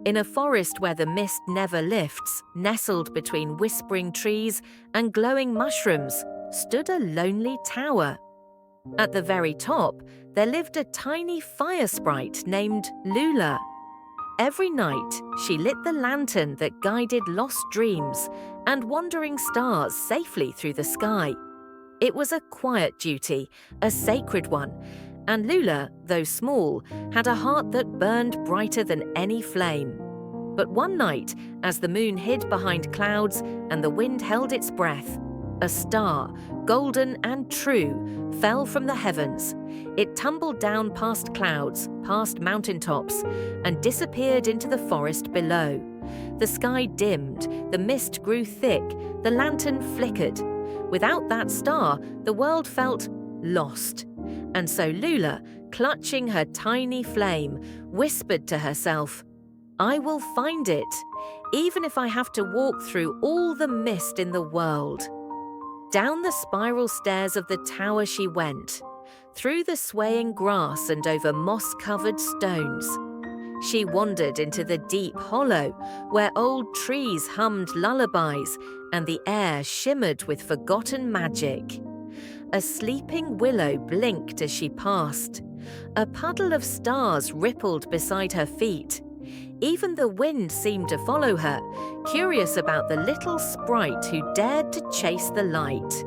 In a forest where the mist never lifts, nestled between whispering trees and glowing mushrooms, stood a lonely tower. At the very top, there lived a tiny fire sprite named Lula. Every night, she lit the lantern that guided lost dreams and wandering stars safely through the sky. It was a quiet duty, a sacred one, and Lula, though small, had a heart that burned brighter than any flame. But one night, as the moon hid behind clouds and the wind held its breath, a star, golden and true, fell from the heavens. It tumbled down past clouds, past mountaintops, and disappeared into the forest below. The sky dimmed, the mist grew thick, the lantern flickered. Without that star, the world felt lost. And so Lula, clutching her tiny flame, whispered to herself, "I will find it, even if I have to walk through all the mist in the world." Down the spiral stairs of the tower she went, through the swaying grass and over moss-covered stones. She wandered into the deep hollow, where old trees hummed lullabies and the air shimmered with forgotten magic. A sleeping willow blinked as she passed. A puddle of stars rippled beside her feet. Even the wind seemed to follow her, curious about the little sprite who dared to chase the light.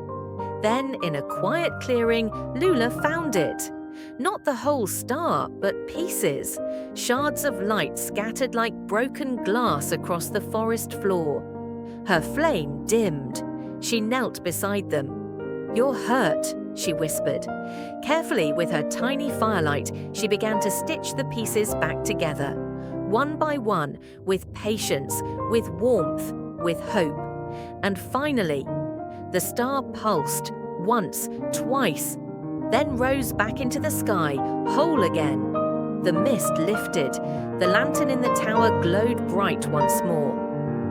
Then, in a quiet clearing, Lula found it. Not the whole star, but pieces, shards of light scattered like broken glass across the forest floor. Her flame dimmed. She knelt beside them. "You're hurt," she whispered. Carefully, with her tiny firelight, she began to stitch the pieces back together. One by one, with patience, with warmth, with hope. And finally, the star pulsed, once, twice, then rose back into the sky, whole again. The mist lifted, the lantern in the tower glowed bright once more.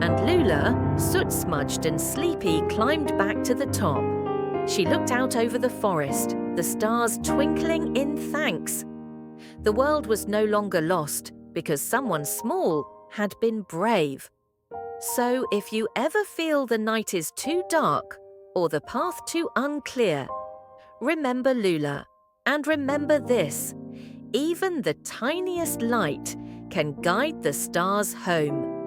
And Lula, soot-smudged and sleepy, climbed back to the top. She looked out over the forest, the stars twinkling in thanks. The world was no longer lost, because someone small had been brave. So if you ever feel the night is too dark or the path too unclear, remember Lula, and remember this: even the tiniest light can guide the stars home.